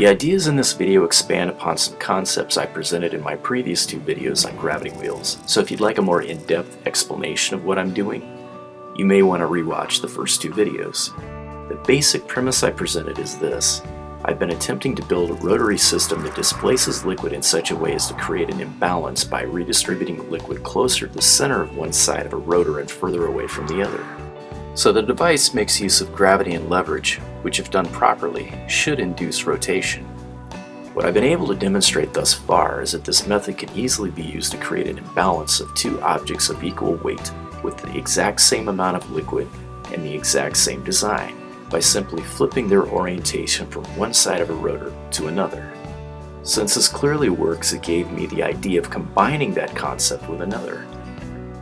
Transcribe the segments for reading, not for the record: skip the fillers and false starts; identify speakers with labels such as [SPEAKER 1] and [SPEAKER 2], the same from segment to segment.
[SPEAKER 1] The ideas in this video expand upon some concepts I presented in my previous two videos on gravity wheels, so if you'd like a more in-depth explanation of what I'm doing, you may want to rewatch the first two videos. The basic premise I presented is this. I've been attempting to build a rotary system that displaces liquid in such a way as to create an imbalance by redistributing liquid closer to the center of one side of a rotor and further away from the other. So the device makes use of gravity and leverage, which if done properly, should induce rotation. What I've been able to demonstrate thus far is that this method can easily be used to create an imbalance of two objects of equal weight with the exact same amount of liquid and the exact same design by simply flipping their orientation from one side of a rotor to another. Since this clearly works, it gave me the idea of combining that concept with another.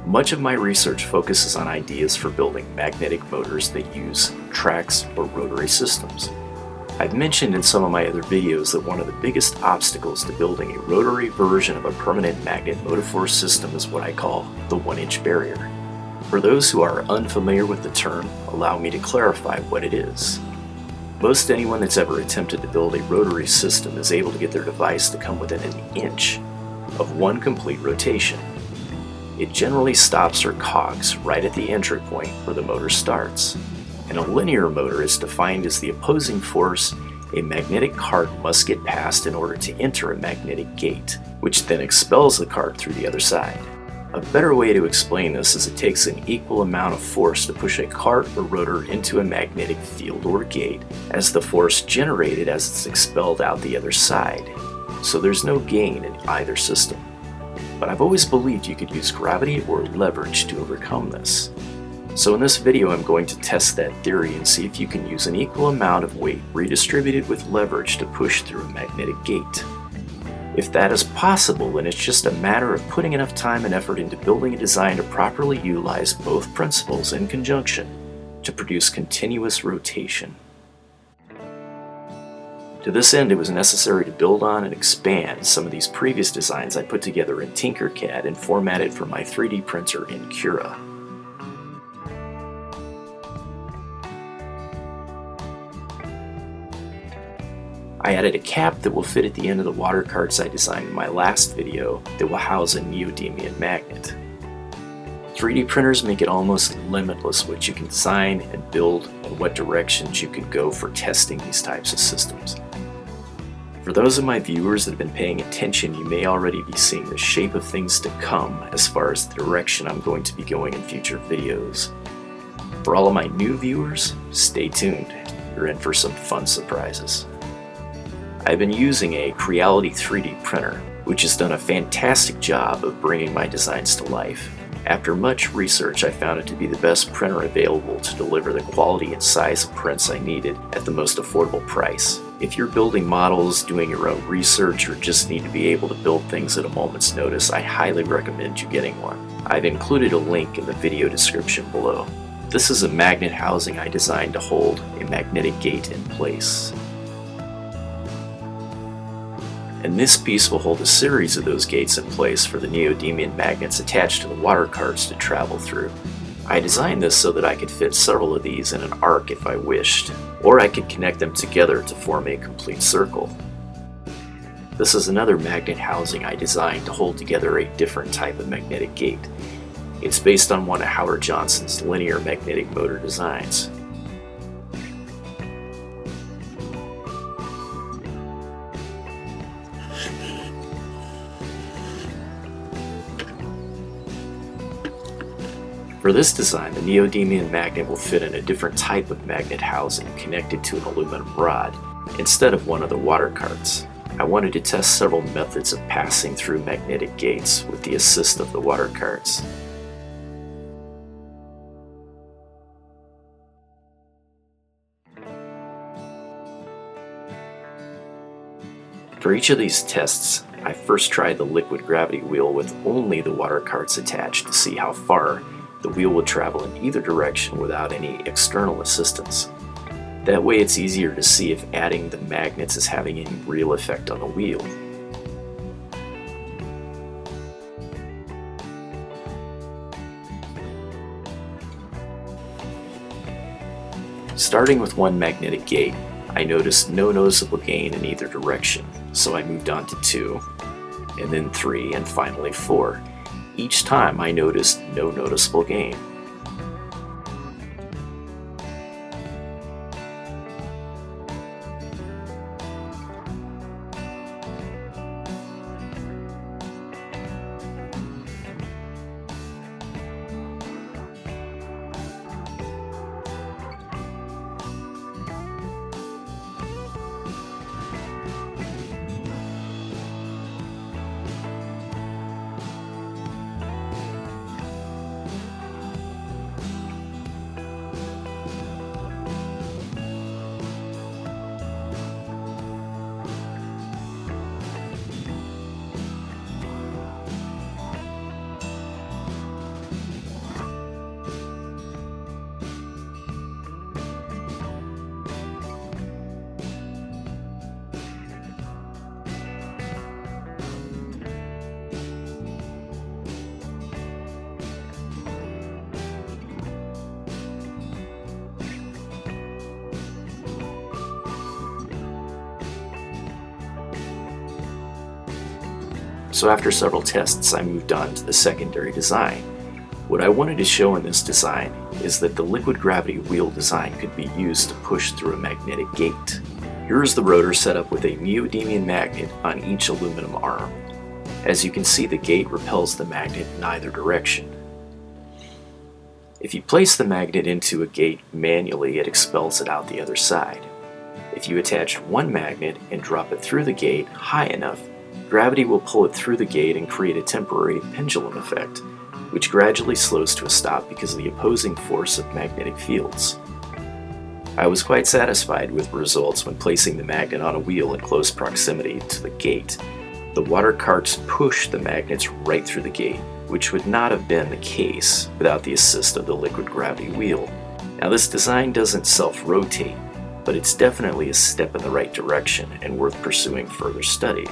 [SPEAKER 1] Much of my research focuses on ideas for building magnetic motors that use tracks or rotary systems. I've mentioned in some of my other videos that one of the biggest obstacles to building a rotary version of a permanent magnet motor force system is what I call the 1-inch barrier. For those who are unfamiliar with the term, allow me to clarify what it is. Most anyone that's ever attempted to build a rotary system is able to get their device to come within an inch of one complete rotation. It generally stops her cogs right at the entry point where the motor starts. And a linear motor is defined as the opposing force a magnetic cart must get past in order to enter a magnetic gate, which then expels the cart through the other side. A better way to explain this is it takes an equal amount of force to push a cart or rotor into a magnetic field or gate as the force generated as it's expelled out the other side. So there's no gain in either system. But I've always believed you could use gravity or leverage to overcome this. So in this video I'm going to test that theory and see if you can use an equal amount of weight redistributed with leverage to push through a magnetic gate. If that is possible, then it's just a matter of putting enough time and effort into building a design to properly utilize both principles in conjunction to produce continuous rotation. To this end, it was necessary to build on and expand some of these previous designs I put together in TinkerCad and formatted for my 3D printer in Cura. I added a cap that will fit at the end of the water carts I designed in my last video that will house a neodymium magnet. 3D printers make it almost limitless what you can design and build and what directions you can go for testing these types of systems. For those of my viewers that have been paying attention, you may already be seeing the shape of things to come as far as the direction I'm going to be going in future videos. For all of my new viewers, stay tuned. You're in for some fun surprises. I've been using a Creality 3D printer, which has done a fantastic job of bringing my designs to life. After much research, I found it to be the best printer available to deliver the quality and size of prints I needed at the most affordable price. If you're building models, doing your own research, or just need to be able to build things at a moment's notice, I highly recommend you getting one. I've included a link in the video description below. This is a magnet housing I designed to hold a magnetic gate in place. And this piece will hold a series of those gates in place for the neodymium magnets attached to the water carts to travel through. I designed this so that I could fit several of these in an arc if I wished, or I could connect them together to form a complete circle. This is another magnet housing I designed to hold together a different type of magnetic gate. It's based on one of Howard Johnson's linear magnetic motor designs. For this design, the neodymium magnet will fit in a different type of magnet housing connected to an aluminum rod instead of one of the water carts. I wanted to test several methods of passing through magnetic gates with the assist of the water carts. For each of these tests, I first tried the liquid gravity wheel with only the water carts attached to see how far the wheel would travel in either direction without any external assistance. That way it's easier to see if adding the magnets is having any real effect on the wheel. Starting with one magnetic gate, I I noticed no noticeable gain in either direction, so I moved on to 2, and then 3, and finally 4. Each time I noticed no noticeable gain. So after several tests, I moved on to the secondary design. What I wanted to show in this design is that the liquid gravity wheel design could be used to push through a magnetic gate. Here is the rotor set up with a neodymium magnet on each aluminum arm. As you can see, the gate repels the magnet in either direction. If you place the magnet into a gate manually, it expels it out the other side. If you attach one magnet and drop it through the gate high enough, gravity will pull it through the gate and create a temporary pendulum effect, which gradually slows to a stop because of the opposing force of magnetic fields. I was quite satisfied with the results when placing the magnet on a wheel in close proximity to the gate. The water carts push the magnets right through the gate, which would not have been the case without the assist of the liquid gravity wheel. Now, this design doesn't self-rotate, but it's definitely a step in the right direction and worth pursuing further study.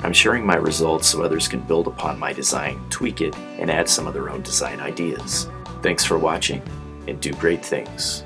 [SPEAKER 1] I'm sharing my results so others can build upon my design, tweak it, and add some of their own design ideas. Thanks for watching, and do great things.